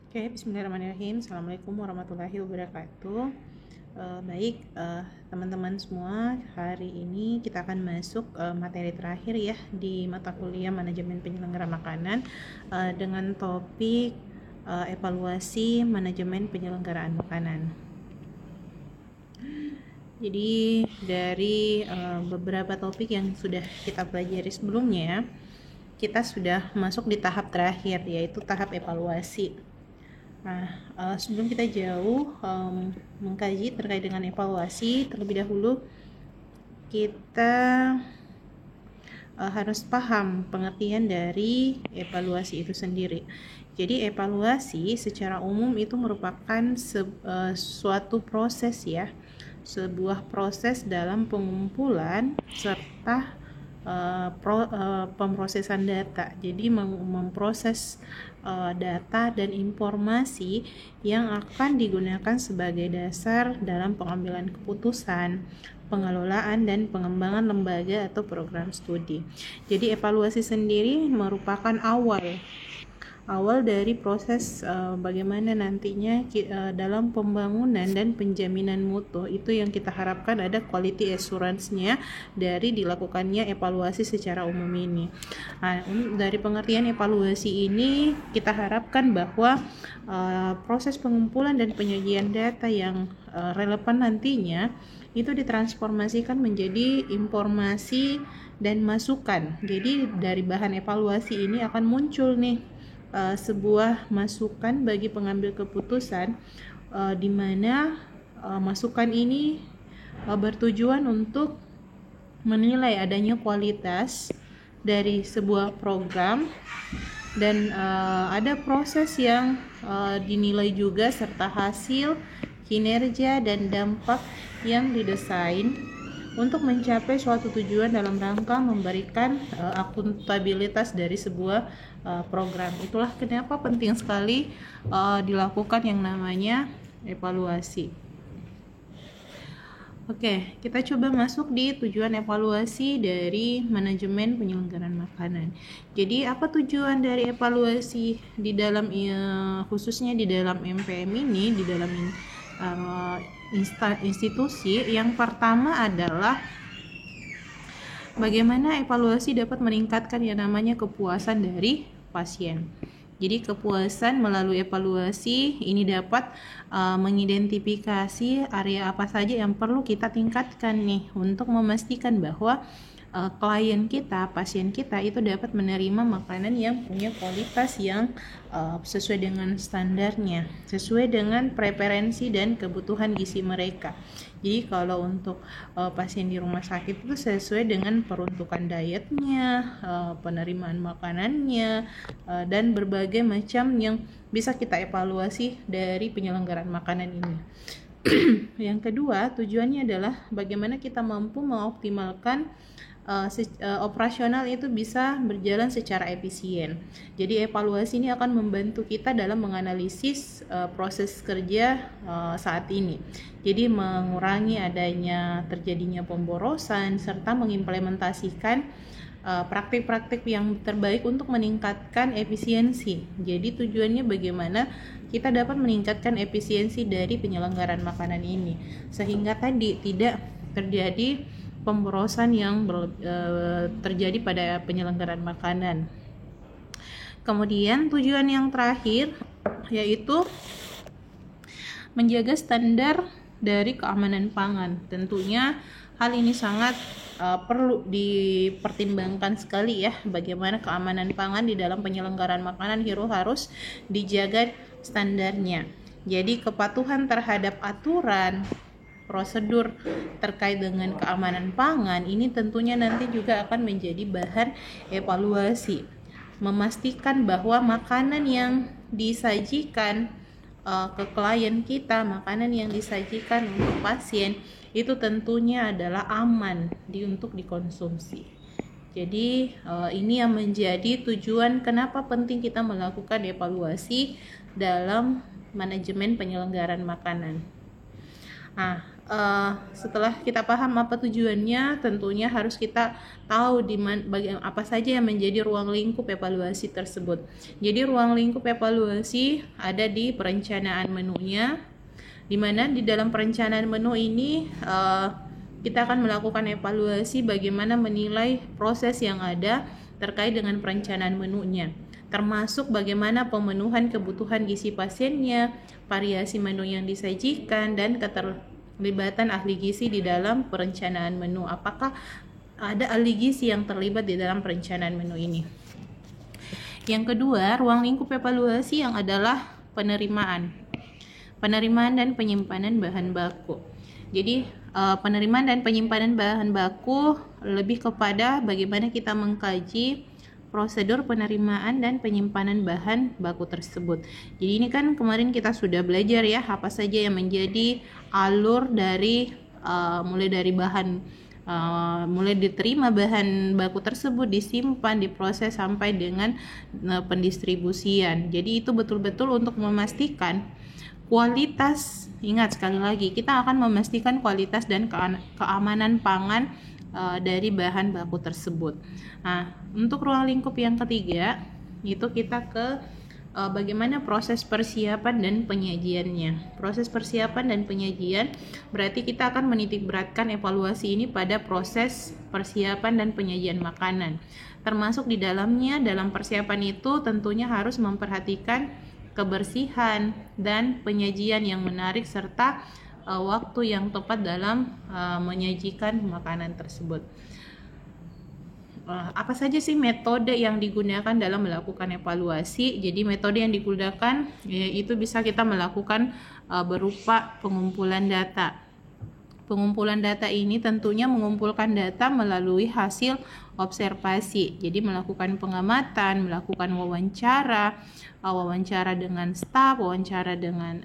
Oke, bismillahirrahmanirrahim. Assalamualaikum warahmatullahi wabarakatuh. Baik, teman-teman semua, hari ini kita akan masuk materi terakhir ya di mata kuliah manajemen penyelenggara makanan dengan topik evaluasi manajemen penyelenggaraan makanan. Jadi dari beberapa topik yang sudah kita pelajari sebelumnya, kita sudah masuk di tahap terakhir, yaitu tahap evaluasi. Nah, sebelum kita jauh mengkaji terkait dengan evaluasi, terlebih dahulu kita harus paham pengertian dari evaluasi itu sendiri. Jadi evaluasi secara umum itu merupakan suatu proses ya, sebuah proses dalam pengumpulan serta pemrosesan data. Jadi memproses data dan informasi yang akan digunakan sebagai dasar dalam pengambilan keputusan, pengelolaan dan pengembangan lembaga atau program studi. Jadi evaluasi sendiri merupakan awal dari proses bagaimana nantinya dalam pembangunan dan penjaminan mutu. Itu yang kita harapkan, ada quality assurance-nya dari dilakukannya evaluasi secara umum ini. Nah, dari pengertian evaluasi ini kita harapkan bahwa proses pengumpulan dan penyajian data yang relevan nantinya itu ditransformasikan menjadi informasi dan masukan. Jadi dari bahan evaluasi ini akan muncul nih sebuah masukan bagi pengambil keputusan, di mana masukan ini bertujuan untuk menilai adanya kualitas dari sebuah program dan ada proses yang dinilai juga serta hasil, kinerja dan dampak yang didesain untuk mencapai suatu tujuan dalam rangka memberikan akuntabilitas dari sebuah program. Itulah kenapa penting sekali dilakukan yang namanya evaluasi. Oke, kita coba masuk di tujuan evaluasi dari manajemen penyelenggaraan makanan. Jadi apa tujuan dari evaluasi di dalam khususnya di dalam MPM ini, di dalam institusi? Yang pertama adalah bagaimana evaluasi dapat meningkatkan yang namanya kepuasan dari pasien. Jadi kepuasan melalui evaluasi ini dapat mengidentifikasi area apa saja yang perlu kita tingkatkan nih untuk memastikan bahwa klien kita, pasien kita itu dapat menerima makanan yang punya kualitas yang sesuai dengan standarnya, sesuai dengan preferensi dan kebutuhan gizi mereka. Jadi kalau untuk pasien di rumah sakit itu sesuai dengan peruntukan dietnya, penerimaan makanannya, dan berbagai macam yang bisa kita evaluasi dari penyelenggaraan makanan ini. Yang kedua, tujuannya adalah bagaimana kita mampu mengoptimalkan operasional itu bisa berjalan secara efisien. Jadi evaluasi ini akan membantu kita dalam menganalisis proses kerja saat ini. Jadi mengurangi adanya terjadinya pemborosan serta mengimplementasikan praktik-praktik yang terbaik untuk meningkatkan efisiensi. Jadi tujuannya bagaimana kita dapat meningkatkan efisiensi dari penyelenggaraan makanan ini sehingga tadi tidak terjadi pemborosan yang terjadi pada penyelenggaraan makanan. Kemudian tujuan yang terakhir yaitu menjaga standar dari keamanan pangan. Tentunya hal ini sangat perlu dipertimbangkan sekali ya, bagaimana keamanan pangan di dalam penyelenggaraan makanan harus dijaga standarnya. Jadi kepatuhan terhadap aturan, prosedur terkait dengan keamanan pangan ini tentunya nanti juga akan menjadi bahan evaluasi. Memastikan bahwa makanan yang disajikan ke klien kita, makanan yang disajikan untuk pasien itu tentunya adalah aman untuk dikonsumsi. Jadi ini yang menjadi tujuan kenapa penting kita melakukan evaluasi dalam manajemen penyelenggaraan makanan. Nah, setelah kita paham apa tujuannya, tentunya harus kita tahu apa saja yang menjadi ruang lingkup evaluasi tersebut. Jadi ruang lingkup evaluasi ada di perencanaan menunya, di mana di dalam perencanaan menu ini kita akan melakukan evaluasi bagaimana menilai proses yang ada terkait dengan perencanaan menunya, termasuk bagaimana pemenuhan kebutuhan gizi pasiennya, variasi menu yang disajikan, dan keterlibatan ahli gizi di dalam perencanaan menu. Apakah ada ahli gizi yang terlibat di dalam perencanaan menu ini? Yang kedua, ruang lingkup evaluasi yang adalah penerimaan dan penyimpanan bahan baku. Jadi penerimaan dan penyimpanan bahan baku lebih kepada bagaimana kita mengkaji prosedur penerimaan dan penyimpanan bahan baku tersebut. Jadi ini kan kemarin kita sudah belajar ya, apa saja yang menjadi alur dari mulai dari mulai diterima bahan baku tersebut, disimpan, diproses sampai dengan pendistribusian. Jadi itu betul-betul untuk memastikan kualitas. Ingat sekali lagi, kita akan memastikan kualitas dan keamanan pangan dari bahan baku tersebut. Nah, untuk ruang lingkup yang ketiga itu kita ke bagaimana proses persiapan dan penyajiannya. Proses persiapan dan penyajian berarti kita akan menitikberatkan evaluasi ini pada proses persiapan dan penyajian makanan. Termasuk di dalamnya, dalam persiapan itu tentunya harus memperhatikan kebersihan dan penyajian yang menarik serta waktu yang tepat dalam menyajikan makanan tersebut. Apa saja sih metode yang digunakan dalam melakukan evaluasi? Jadi metode yang digunakan itu bisa kita melakukan berupa pengumpulan data. Pengumpulan data ini tentunya mengumpulkan data melalui hasil observasi. Jadi melakukan pengamatan, melakukan wawancara dengan staf, wawancara dengan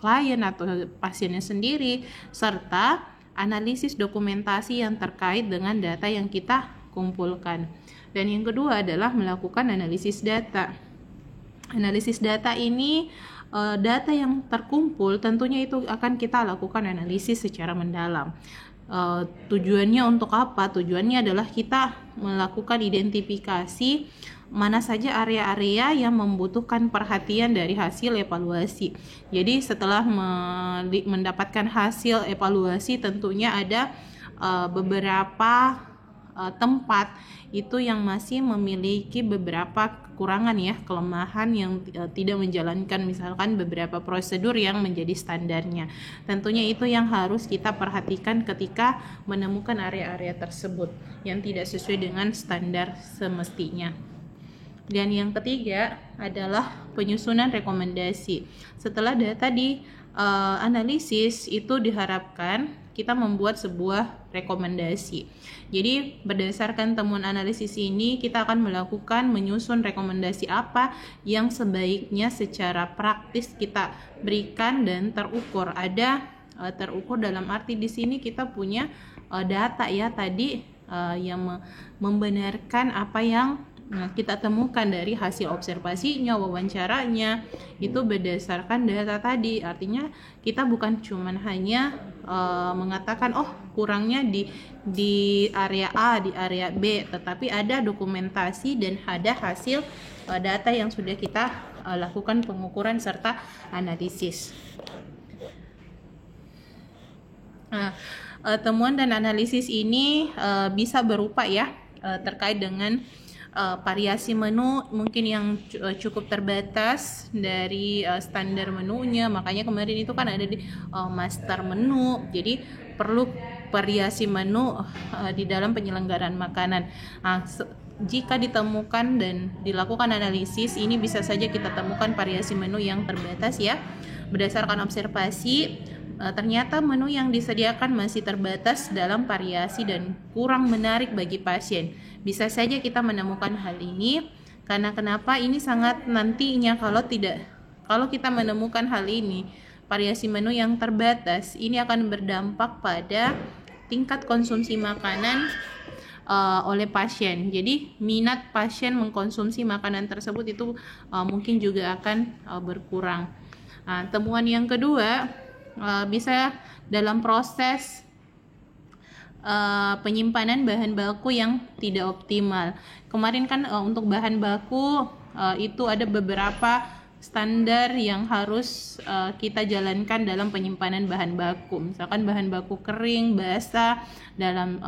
klien atau pasiennya sendiri, serta analisis dokumentasi yang terkait dengan data yang kita kumpulkan. Dan yang kedua adalah melakukan analisis data. Analisis data ini data yang terkumpul tentunya itu akan kita lakukan analisis secara mendalam. Tujuannya untuk apa? Tujuannya adalah kita melakukan identifikasi mana saja area-area yang membutuhkan perhatian dari hasil evaluasi. Jadi setelah mendapatkan hasil evaluasi tentunya ada beberapa tempat itu yang masih memiliki beberapa kekurangan ya, kelemahan yang tidak menjalankan misalkan beberapa prosedur yang menjadi standarnya. Tentunya itu yang harus kita perhatikan ketika menemukan area-area tersebut yang tidak sesuai dengan standar semestinya. Dan yang ketiga adalah penyusunan rekomendasi. Setelah data analisis itu diharapkan kita membuat sebuah rekomendasi. Jadi berdasarkan temuan analisis ini kita akan menyusun rekomendasi apa yang sebaiknya secara praktis kita berikan dan terukur. Ada terukur dalam arti di sini kita punya data ya tadi yang membenarkan apa yang kita temukan dari hasil observasinya, wawancaranya, itu berdasarkan data tadi. Artinya kita bukan cuman hanya mengatakan kurangnya di area A, di area B, tetapi ada dokumentasi dan ada hasil data yang sudah kita lakukan pengukuran serta analisis. Temuan dan analisis ini bisa berupa ya terkait dengan variasi menu mungkin yang cukup terbatas dari standar menunya, makanya kemarin itu kan ada di master menu. Jadi perlu variasi menu di dalam penyelenggaraan makanan. Jika ditemukan dan dilakukan analisis, ini bisa saja kita temukan variasi menu yang terbatas ya. Berdasarkan observasi, ternyata menu yang disediakan masih terbatas dalam variasi dan kurang menarik bagi pasien. Bisa saja kita menemukan hal ini karena kenapa ini sangat nantinya kalau kita menemukan hal ini, variasi menu yang terbatas ini akan berdampak pada tingkat konsumsi makanan oleh pasien. Jadi minat pasien mengkonsumsi makanan tersebut itu mungkin juga akan berkurang. Temuan yang kedua bisa dalam proses penyimpanan bahan baku yang tidak optimal. Kemarin kan untuk bahan baku itu ada beberapa standar yang harus kita jalankan dalam penyimpanan bahan baku. Misalkan bahan baku kering, basah, dalam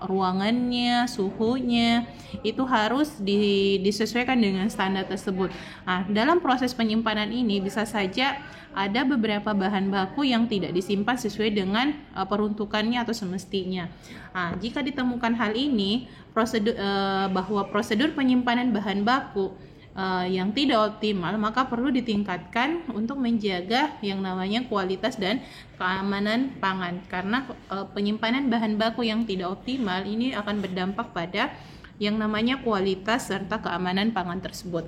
ruangannya, suhunya itu harus disesuaikan dengan standar tersebut. Nah, dalam proses penyimpanan ini bisa saja ada beberapa bahan baku yang tidak disimpan sesuai dengan peruntukannya atau semestinya. Nah, jika ditemukan hal ini, bahwa prosedur penyimpanan bahan baku yang tidak optimal, maka perlu ditingkatkan untuk menjaga yang namanya kualitas dan keamanan pangan. Karena penyimpanan bahan baku yang tidak optimal ini akan berdampak pada yang namanya kualitas serta keamanan pangan tersebut.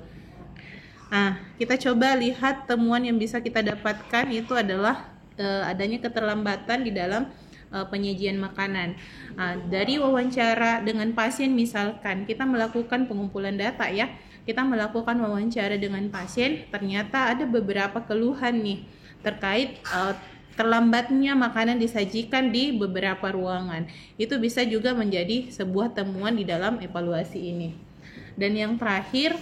Nah, kita coba lihat temuan yang bisa kita dapatkan itu adalah adanya keterlambatan di dalam penyajian makanan. Nah, dari wawancara dengan pasien, misalkan kita melakukan pengumpulan data ya, kita melakukan wawancara dengan pasien, ternyata ada beberapa keluhan nih terkait terlambatnya makanan disajikan di beberapa ruangan. Itu bisa juga menjadi sebuah temuan di dalam evaluasi ini. Dan yang terakhir,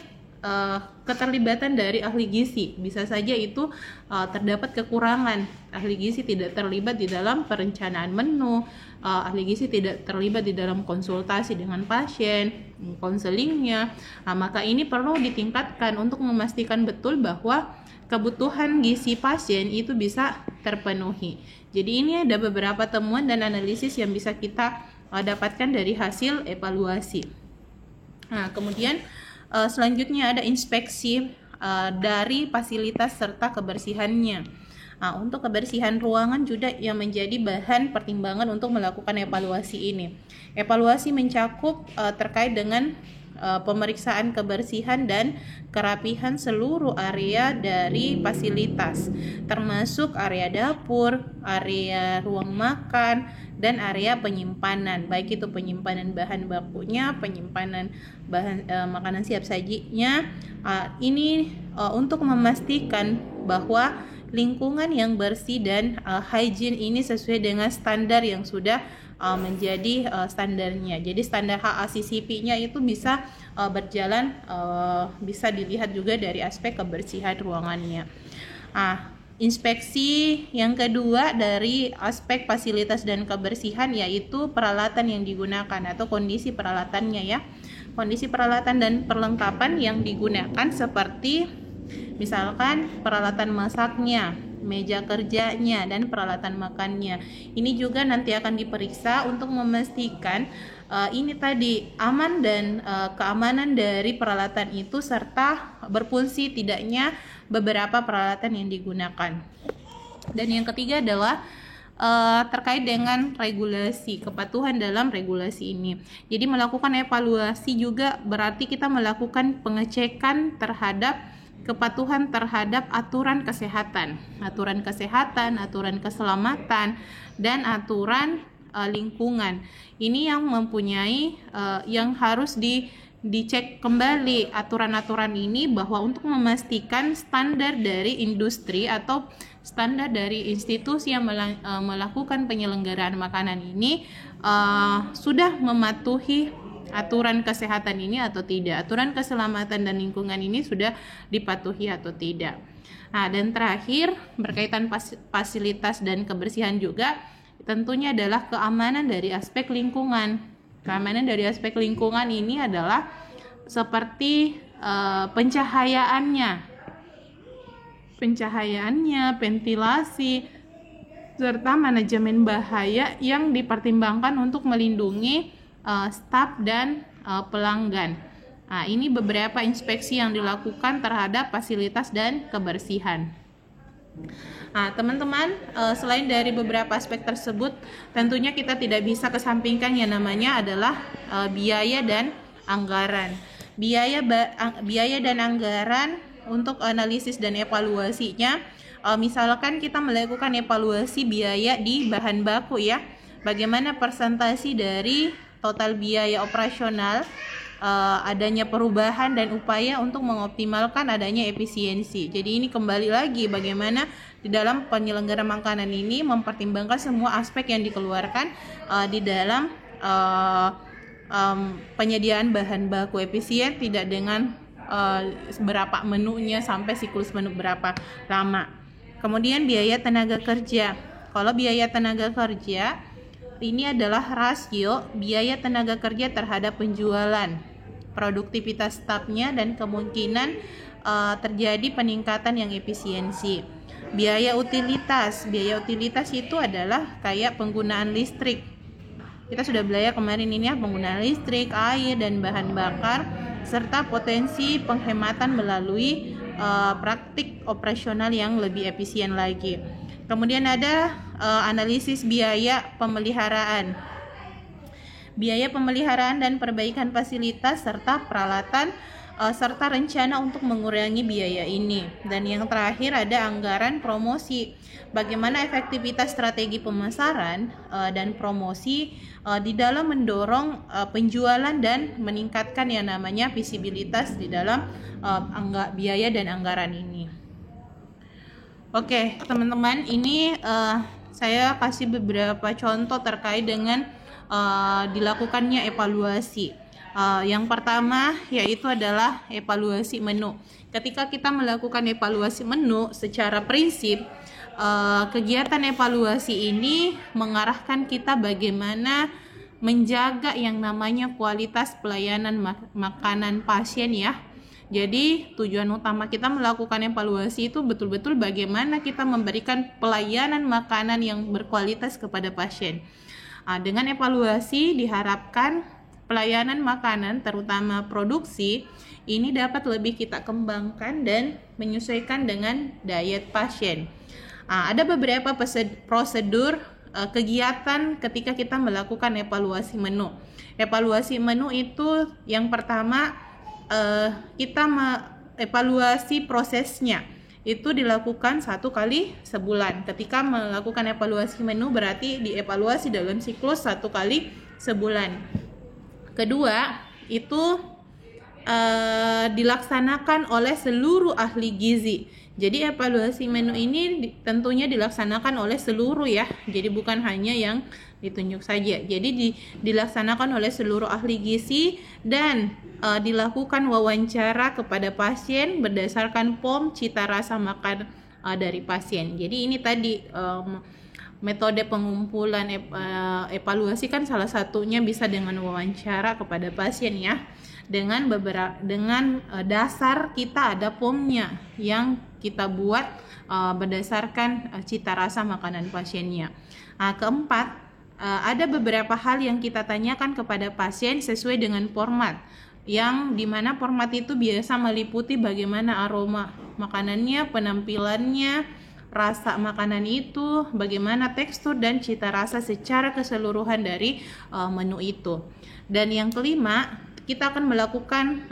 keterlibatan dari ahli gizi. Bisa saja itu terdapat kekurangan. Ahli gizi tidak terlibat di dalam perencanaan menu, ahli gizi tidak terlibat di dalam konsultasi dengan pasien, konselingnya. Nah, maka ini perlu ditingkatkan untuk memastikan betul bahwa kebutuhan gizi pasien itu bisa terpenuhi. Jadi ini ada beberapa temuan dan analisis yang bisa kita dapatkan dari hasil evaluasi. Nah, kemudian selanjutnya ada inspeksi dari fasilitas serta kebersihannya. Nah, untuk kebersihan ruangan juga yang menjadi bahan pertimbangan untuk melakukan evaluasi ini. Evaluasi mencakup terkait dengan pemeriksaan kebersihan dan kerapihan seluruh area dari fasilitas, termasuk area dapur, area ruang makan, dan area penyimpanan, baik itu penyimpanan bahan bakunya, penyimpanan bahan makanan siap sajinya. Ini untuk memastikan bahwa lingkungan yang bersih dan hygiene ini sesuai dengan standar yang sudah menjadi standarnya. Jadi standar HACCP-nya itu bisa berjalan, bisa dilihat juga dari aspek kebersihan ruangannya. Inspeksi yang kedua dari aspek fasilitas dan kebersihan yaitu peralatan yang digunakan atau kondisi peralatannya ya. Kondisi peralatan dan perlengkapan yang digunakan seperti misalkan peralatan masaknya, meja kerjanya, dan peralatan makannya. Ini juga nanti akan diperiksa untuk memastikan ini tadi aman dan keamanan dari peralatan itu serta berfungsi tidaknya beberapa peralatan yang digunakan. Dan yang ketiga adalah terkait dengan regulasi, kepatuhan dalam regulasi ini. Jadi melakukan evaluasi juga berarti kita melakukan pengecekan terhadap kepatuhan terhadap aturan kesehatan, aturan keselamatan, dan aturan lingkungan. Ini yang mempunyai yang harus dicek kembali aturan-aturan ini, bahwa untuk memastikan standar dari industri atau standar dari institusi yang melakukan penyelenggaraan makanan ini sudah mematuhi aturan kesehatan ini atau tidak, aturan keselamatan dan lingkungan ini sudah dipatuhi atau tidak. Nah, dan terakhir berkaitan fasilitas dan kebersihan juga tentunya adalah keamanan dari aspek lingkungan. Keamanan dari aspek lingkungan ini adalah seperti pencahayaannya, ventilasi, serta manajemen bahaya yang dipertimbangkan untuk melindungi staf dan pelanggan. Nah, ini beberapa inspeksi yang dilakukan terhadap fasilitas dan kebersihan. Nah, teman-teman, selain dari beberapa aspek tersebut, tentunya kita tidak bisa kesampingkan yang namanya adalah biaya dan anggaran. Biaya dan anggaran untuk analisis dan evaluasinya, misalkan kita melakukan evaluasi biaya di bahan baku ya, bagaimana persentase dari total biaya operasional adanya perubahan dan upaya untuk mengoptimalkan adanya efisiensi. Jadi ini kembali lagi bagaimana di dalam penyelenggara makanan ini mempertimbangkan semua aspek yang dikeluarkan di dalam penyediaan bahan baku efisien, tidak dengan berapa menunya sampai siklus menu berapa lama. Kemudian biaya tenaga kerja. Kalau biaya tenaga kerja ini adalah rasio biaya tenaga kerja terhadap penjualan, produktivitas stafnya, dan kemungkinan terjadi peningkatan yang efisiensi. Biaya utilitas itu adalah kayak penggunaan listrik. Kita sudah belajar kemarin ini ya, penggunaan listrik, air, dan bahan bakar, serta potensi penghematan melalui praktik operasional yang lebih efisien lagi. Kemudian ada analisis biaya pemeliharaan. Biaya pemeliharaan dan perbaikan fasilitas serta peralatan serta rencana untuk mengurangi biaya ini. Dan yang terakhir ada anggaran promosi. Bagaimana efektivitas strategi pemasaran dan promosi di dalam mendorong penjualan dan meningkatkan yang namanya visibilitas di dalam biaya dan anggaran ini. Oke, teman-teman, ini saya kasih beberapa contoh terkait dengan dilakukannya evaluasi. Yang pertama yaitu adalah evaluasi menu. Ketika kita melakukan evaluasi menu, secara prinsip kegiatan evaluasi ini mengarahkan kita bagaimana menjaga yang namanya kualitas pelayanan makanan pasien ya. Jadi tujuan utama kita melakukan evaluasi itu betul-betul bagaimana kita memberikan pelayanan makanan yang berkualitas kepada pasien. Dengan evaluasi diharapkan pelayanan makanan, terutama produksi, ini dapat lebih kita kembangkan dan menyesuaikan dengan diet pasien. Ada beberapa prosedur kegiatan ketika kita melakukan evaluasi menu. Evaluasi menu itu yang pertama kita evaluasi prosesnya. Itu dilakukan 1 kali sebulan. Ketika melakukan evaluasi menu berarti dievaluasi dalam siklus 1 kali sebulan. Kedua, itu dilaksanakan oleh seluruh ahli gizi. Jadi evaluasi menu ini tentunya dilaksanakan oleh seluruh ya. Jadi bukan hanya yang ditunjuk saja. Jadi dilaksanakan oleh seluruh ahli gizi dan dilakukan wawancara kepada pasien berdasarkan POM cita rasa makan dari pasien. Jadi ini tadi metode pengumpulan evaluasi kan salah satunya bisa dengan wawancara kepada pasien ya. Dengan dasar kita ada POM-nya yang kita buat berdasarkan cita rasa makanan pasiennya. Keempat, ada beberapa hal yang kita tanyakan kepada pasien sesuai dengan format, yang dimana format itu biasa meliputi bagaimana aroma makanannya, penampilannya, rasa makanan itu, bagaimana tekstur dan cita rasa secara keseluruhan dari menu itu. Dan yang kelima, kita akan melakukan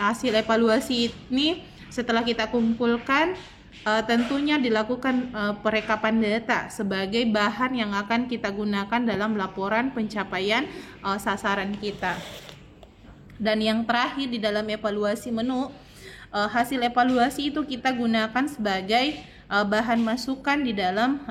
hasil evaluasi ini setelah kita kumpulkan, tentunya dilakukan perekapan data sebagai bahan yang akan kita gunakan dalam laporan pencapaian sasaran kita. Dan yang terakhir di dalam evaluasi menu, hasil evaluasi itu kita gunakan sebagai bahan masukan di dalam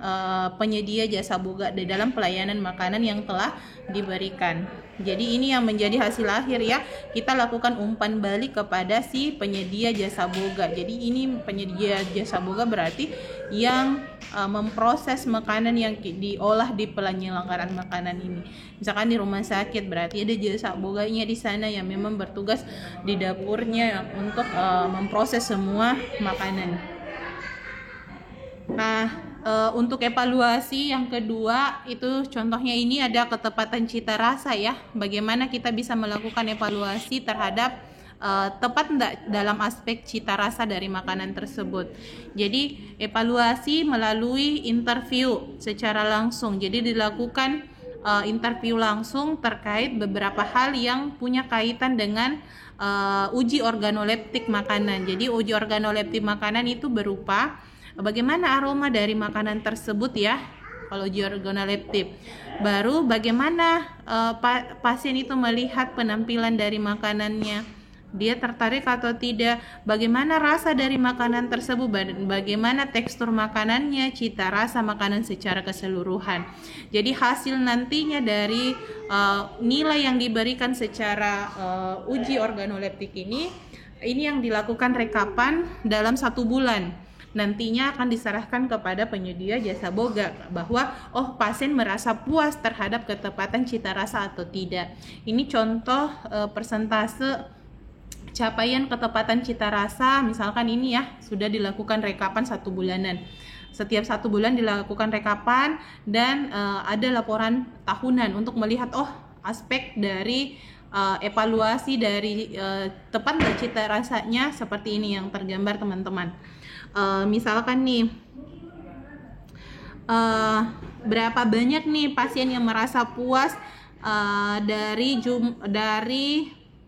penyedia jasa boga di dalam pelayanan makanan yang telah diberikan. Jadi ini yang menjadi hasil akhir ya, kita lakukan umpan balik kepada si penyedia jasa boga. Jadi ini penyedia jasa boga berarti yang memproses makanan yang diolah di penyelenggaraan makanan ini. Misalkan di rumah sakit berarti ada jasa boganya di sana yang memang bertugas di dapurnya untuk memproses semua makanan. Untuk evaluasi yang kedua itu contohnya ini ada ketepatan cita rasa ya. Bagaimana kita bisa melakukan evaluasi terhadap tepat enggak dalam aspek cita rasa dari makanan tersebut. Jadi evaluasi melalui interview secara langsung. Jadi dilakukan interview langsung terkait beberapa hal yang punya kaitan dengan uji organoleptik makanan. Jadi uji organoleptik makanan itu berupa bagaimana aroma dari makanan tersebut ya. kalau uji organoleptik. Baru bagaimana pasien itu melihat penampilan dari makanannya, dia tertarik atau tidak, bagaimana rasa dari makanan tersebut, bagaimana tekstur makanannya, cita rasa makanan secara keseluruhan. Jadi hasil nantinya dari nilai yang diberikan secara uji organoleptik ini yang dilakukan rekapan dalam 1 bulan. Nantinya akan diserahkan kepada penyedia jasa boga bahwa pasien merasa puas terhadap ketepatan cita rasa atau tidak. Ini contoh persentase capaian ketepatan cita rasa. Misalkan ini ya sudah dilakukan rekapan 1 bulanan. Setiap 1 bulan dilakukan rekapan dan ada laporan tahunan untuk melihat aspek dari evaluasi dari tepat cita rasanya seperti ini yang tergambar teman-teman. Misalkan nih berapa banyak nih pasien yang merasa puas dari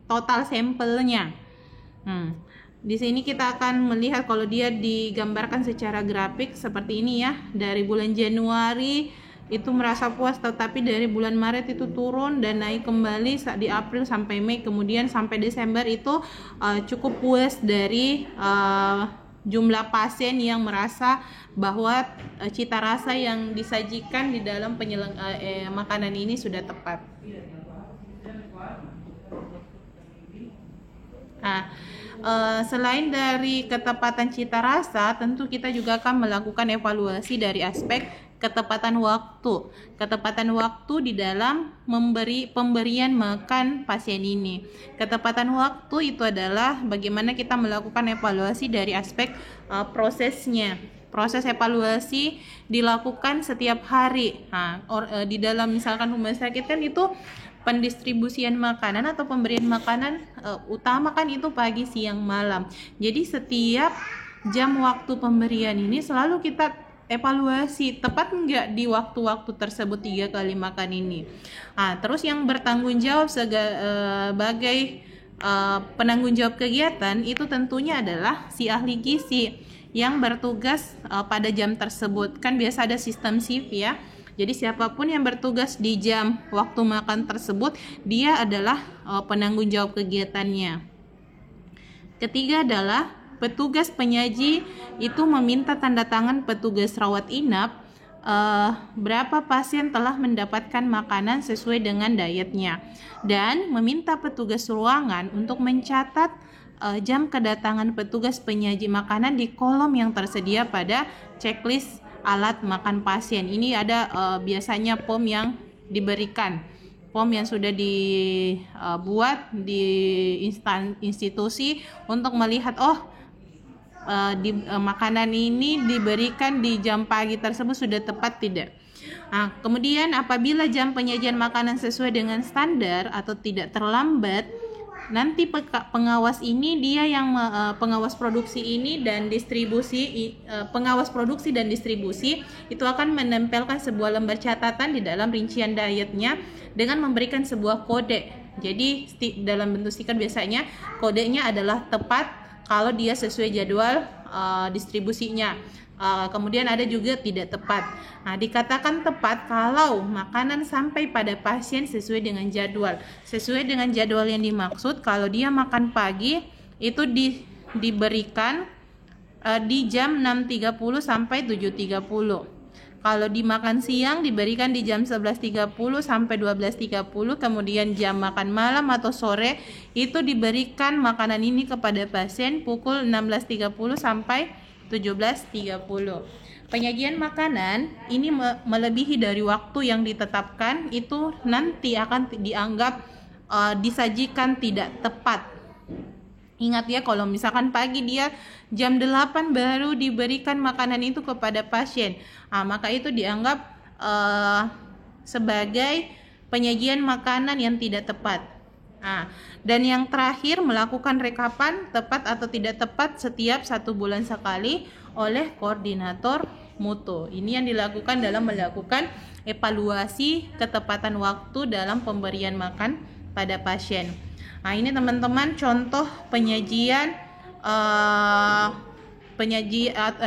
total sampelnya. Di sini kita akan melihat kalau dia digambarkan secara grafik seperti ini ya. Dari bulan Januari itu merasa puas, tetapi dari bulan Maret itu turun dan naik kembali di April sampai Mei, kemudian sampai Desember itu cukup puas dari jumlah pasien yang merasa bahwa cita rasa yang disajikan di dalam makanan ini sudah tepat. Selain dari ketepatan cita rasa, tentu kita juga akan melakukan evaluasi dari aspek ketepatan waktu. Ketepatan waktu di dalam pemberian makan pasien ini. Ketepatan waktu itu adalah bagaimana kita melakukan evaluasi dari aspek prosesnya. Proses evaluasi dilakukan setiap hari. Di dalam misalkan rumah sakit kan itu pendistribusian makanan atau pemberian makanan utama kan itu pagi, siang, malam. Jadi setiap jam waktu pemberian ini selalu kita evaluasi tepat enggak di waktu-waktu tersebut 3 kali makan ini. Terus yang bertanggung jawab sebagai penanggung jawab kegiatan itu tentunya adalah si ahli gizi yang bertugas pada jam tersebut. Kan biasa ada sistem shift ya. Jadi siapapun yang bertugas di jam waktu makan tersebut, dia adalah penanggung jawab kegiatannya. Ketiga adalah petugas penyaji itu meminta tanda tangan petugas rawat inap berapa pasien telah mendapatkan makanan sesuai dengan dietnya, dan meminta petugas ruangan untuk mencatat jam kedatangan petugas penyaji makanan di kolom yang tersedia pada checklist alat makan pasien. Ini ada biasanya POM yang diberikan, POM yang sudah dibuat di institusi untuk melihat makanan ini diberikan di jam pagi tersebut sudah tepat tidak. Kemudian apabila jam penyajian makanan sesuai dengan standar atau tidak terlambat, nanti pengawas ini dia yang pengawas produksi ini dan distribusi, pengawas produksi dan distribusi itu akan menempelkan sebuah lembar catatan di dalam rincian dietnya dengan memberikan sebuah kode. Jadi dalam bentuk stiker biasanya kodenya adalah tepat kalau dia sesuai jadwal distribusinya. Kemudian ada juga tidak tepat. Dikatakan tepat kalau makanan sampai pada pasien sesuai dengan jadwal. Sesuai dengan jadwal yang dimaksud, kalau dia makan pagi itu diberikan di jam 6.30 sampai 7.30. Kalau dimakan siang diberikan di jam 11.30 sampai 12.30, kemudian jam makan malam atau sore itu diberikan makanan ini kepada pasien pukul 16.30 sampai 17.30. Penyajian makanan ini melebihi dari waktu yang ditetapkan itu nanti akan dianggap disajikan tidak tepat. Ingat ya, kalau misalkan pagi dia jam 8 baru diberikan makanan itu kepada pasien, maka itu dianggap sebagai penyajian makanan yang tidak tepat. Dan yang terakhir, melakukan rekapan tepat atau tidak tepat setiap 1 bulan sekali oleh koordinator mutu. Ini yang dilakukan dalam melakukan evaluasi ketepatan waktu dalam pemberian makan pada pasien. Ini teman-teman contoh penyajian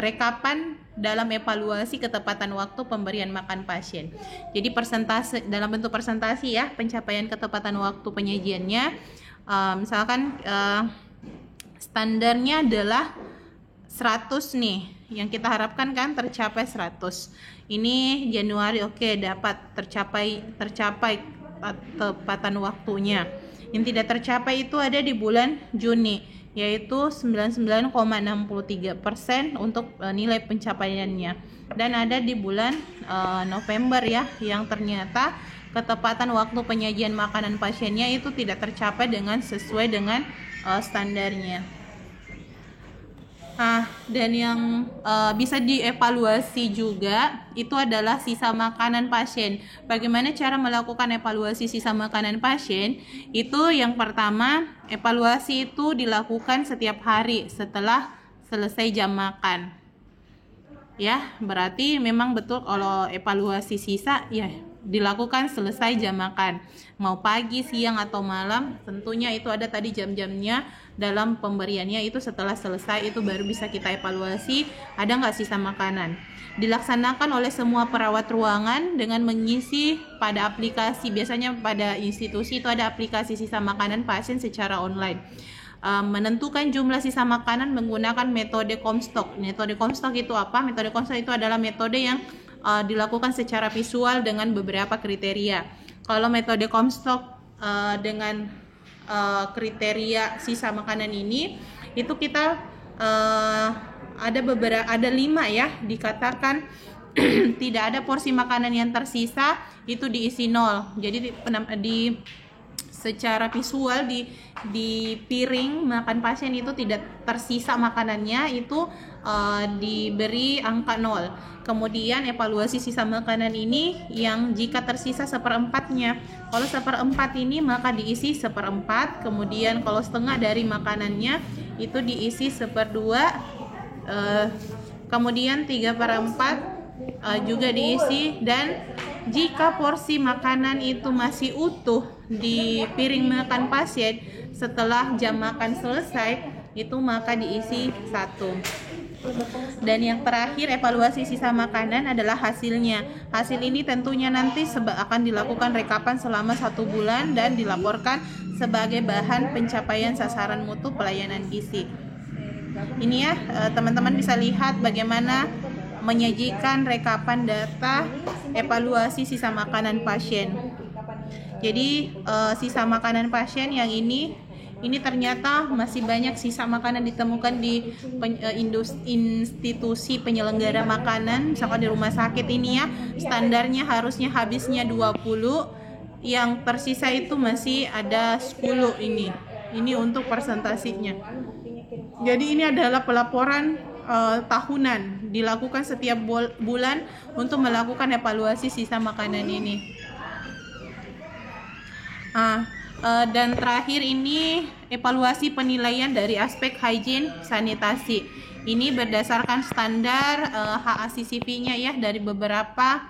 rekapan dalam evaluasi ketepatan waktu pemberian makan pasien. Jadi persentase dalam bentuk presentasi ya, pencapaian ketepatan waktu penyajiannya. Misalkan standarnya adalah 100 nih, yang kita harapkan kan tercapai 100. Ini Januari, oke, dapat tercapai ketepatan waktunya. Yang tidak tercapai itu ada di bulan Juni, yaitu 99,63% untuk nilai pencapaiannya. Dan ada di bulan November ya, yang ternyata ketepatan waktu penyajian makanan pasiennya itu tidak tercapai sesuai dengan standarnya. Dan yang bisa dievaluasi juga itu adalah sisa makanan pasien. Bagaimana cara melakukan evaluasi sisa makanan pasien? Itu yang pertama, evaluasi itu dilakukan setiap hari setelah selesai jam makan. Ya, berarti memang betul kalau evaluasi sisa ya dilakukan selesai jam makan. Mau pagi, siang, atau malam, tentunya itu ada tadi jam-jamnya dalam pemberiannya. Itu setelah selesai itu baru bisa kita evaluasi ada nggak sisa makanan. Dilaksanakan oleh semua perawat ruangan dengan mengisi pada aplikasi. Biasanya pada institusi itu ada aplikasi sisa makanan pasien secara online. Menentukan jumlah sisa makanan menggunakan metode Comstock. Metode Comstock itu apa? Metode Comstock itu adalah metode yang dilakukan secara visual dengan beberapa kriteria. Kalau metode Comstock dengan kriteria sisa makanan ini, itu kita ada 5 ya, dikatakan tidak ada porsi makanan yang tersisa, itu diisi 0. Jadi secara visual di piring makan pasien itu tidak tersisa makanannya, itu diberi angka 0. Kemudian evaluasi sisa makanan ini yang jika tersisa 1/4-nya. Kalau 1/4 ini maka diisi 1/4. Kemudian kalau setengah dari makanannya itu diisi 1/2. Kemudian 3/4 juga diisi. Dan jika porsi makanan itu masih utuh di piring makan pasien setelah jam makan selesai, itu maka diisi 1. Dan yang terakhir, evaluasi sisa makanan adalah hasilnya. Hasil ini tentunya nanti akan dilakukan rekapan selama 1 bulan dan dilaporkan sebagai bahan pencapaian sasaran mutu pelayanan gizi. Ini ya, teman-teman bisa lihat bagaimana menyajikan rekapan data evaluasi sisa makanan pasien. Jadi sisa makanan pasien yang ini ternyata masih banyak sisa makanan ditemukan di institusi penyelenggara makanan. Misalkan di rumah sakit ini ya, standarnya harusnya habisnya 20, yang tersisa itu masih ada 10 ini. Ini untuk presentasinya. Jadi ini adalah pelaporan tahunan, dilakukan setiap bulan untuk melakukan evaluasi sisa makanan ini. Dan terakhir ini evaluasi penilaian dari aspek hygiene sanitasi. Ini berdasarkan standar HACCP-nya ya, dari beberapa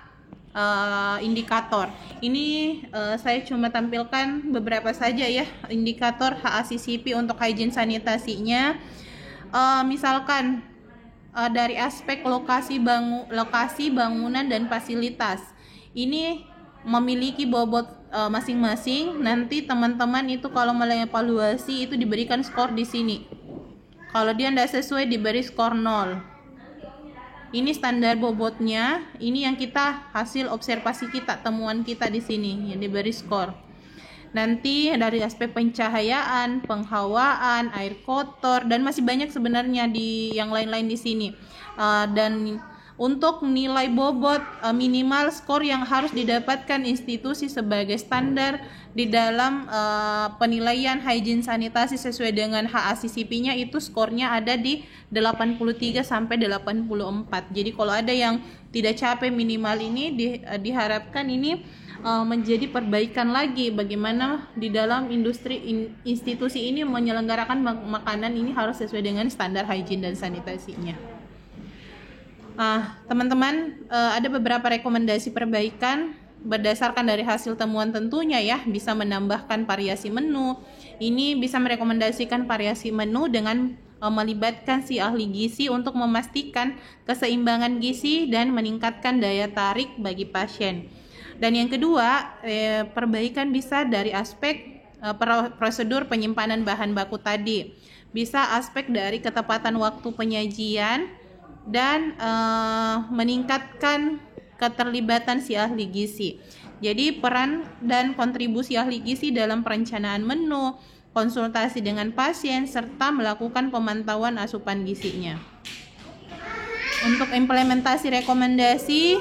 indikator. Ini saya cuma tampilkan beberapa saja ya indikator HACCP untuk hygiene sanitasinya. Misalkan dari aspek lokasi bangunan dan fasilitas. Ini memiliki bobot masing-masing. Nanti teman-teman itu kalau mengevaluasi itu diberikan skor di sini. Kalau dia tidak sesuai diberi skor 0. Ini standar bobotnya. Ini yang kita hasil observasi kita, temuan kita di sini yang diberi skor. Nanti dari aspek pencahayaan, penghawaan, air kotor, dan masih banyak sebenarnya di yang lain-lain di sini. Dan untuk nilai bobot minimal skor yang harus didapatkan institusi sebagai standar di dalam penilaian hygiene sanitasi sesuai dengan HACCP-nya itu skornya ada di 83 sampai 84. Jadi kalau ada yang tidak capai minimal ini diharapkan ini menjadi perbaikan lagi bagaimana di dalam institusi ini menyelenggarakan makanan ini harus sesuai dengan standar hygiene dan sanitasinya. Teman-teman, ada beberapa rekomendasi perbaikan berdasarkan dari hasil temuan tentunya ya, bisa menambahkan variasi menu. Ini bisa merekomendasikan variasi menu dengan melibatkan si ahli gizi untuk memastikan keseimbangan gizi dan meningkatkan daya tarik bagi pasien. Dan yang kedua, perbaikan bisa dari aspek prosedur penyimpanan bahan baku tadi, bisa aspek dari ketepatan waktu penyajian dan meningkatkan keterlibatan si ahli gizi. Jadi peran dan kontribusi ahli gizi dalam perencanaan menu, konsultasi dengan pasien, serta melakukan pemantauan asupan gizinya. Untuk implementasi rekomendasi,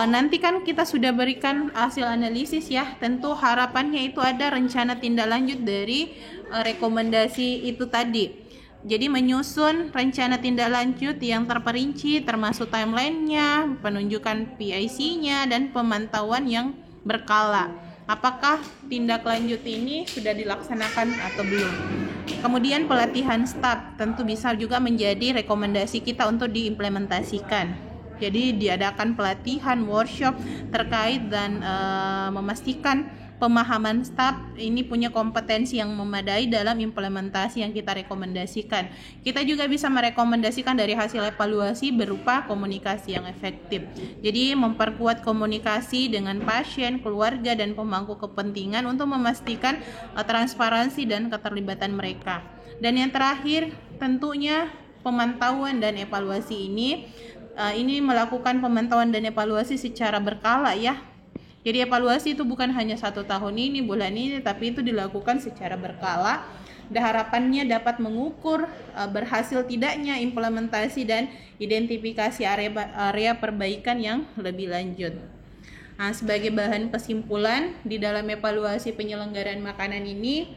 nanti kan kita sudah berikan hasil analisis ya. Tentu harapannya itu ada rencana tindak lanjut dari rekomendasi itu tadi. Jadi menyusun rencana tindak lanjut yang terperinci termasuk timelinenya, penunjukan PIC-nya, dan pemantauan yang berkala. Apakah tindak lanjut ini sudah dilaksanakan atau belum? Kemudian pelatihan staf tentu bisa juga menjadi rekomendasi kita untuk diimplementasikan. Jadi diadakan pelatihan, workshop terkait dan memastikan pemahaman staf ini punya kompetensi yang memadai dalam implementasi yang kita rekomendasikan. Kita juga bisa merekomendasikan dari hasil evaluasi berupa komunikasi yang efektif. Jadi memperkuat komunikasi dengan pasien, keluarga, dan pemangku kepentingan untuk memastikan transparansi dan keterlibatan mereka. Dan yang terakhir, tentunya pemantauan dan evaluasi ini melakukan pemantauan dan evaluasi secara berkala ya. Jadi evaluasi itu bukan hanya 1 tahun ini, bulan ini, tapi itu dilakukan secara berkala. Dan harapannya dapat mengukur berhasil tidaknya implementasi dan identifikasi area perbaikan yang lebih lanjut. Nah, sebagai bahan kesimpulan di dalam evaluasi penyelenggaraan makanan ini,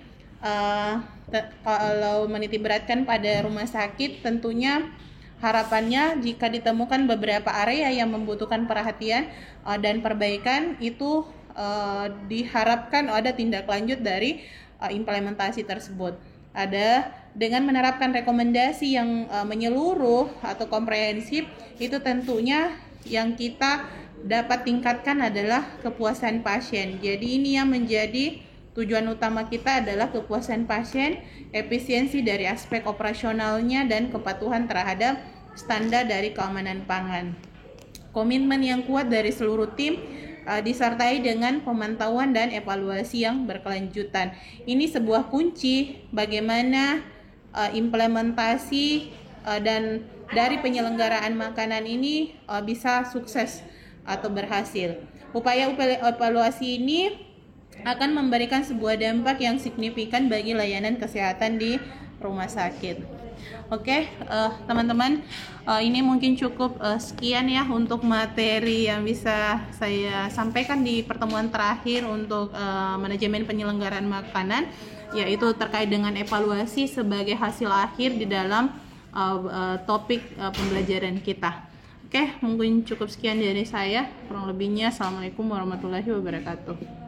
kalau menitikberatkan pada rumah sakit, tentunya harapannya jika ditemukan beberapa area yang membutuhkan perhatian dan perbaikan, itu diharapkan ada tindak lanjut dari implementasi tersebut. Ada dengan menerapkan rekomendasi yang menyeluruh atau komprehensif, itu tentunya yang kita dapat tingkatkan adalah kepuasan pasien. Jadi ini yang menjadi tujuan utama kita adalah kepuasan pasien, efisiensi dari aspek operasionalnya, dan kepatuhan terhadap standar dari keamanan pangan. Komitmen yang kuat dari seluruh tim disertai dengan pemantauan dan evaluasi yang berkelanjutan. Ini sebuah kunci bagaimana implementasi dan dari penyelenggaraan makanan ini bisa sukses atau berhasil. Upaya evaluasi ini akan memberikan sebuah dampak yang signifikan bagi layanan kesehatan di rumah sakit. Oke, teman-teman, ini mungkin cukup sekian ya untuk materi yang bisa saya sampaikan di pertemuan terakhir untuk manajemen penyelenggaraan makanan, yaitu terkait dengan evaluasi sebagai hasil akhir di dalam topik pembelajaran kita. Oke, mungkin cukup sekian dari saya. Kurang lebihnya, Assalamualaikum warahmatullahi wabarakatuh.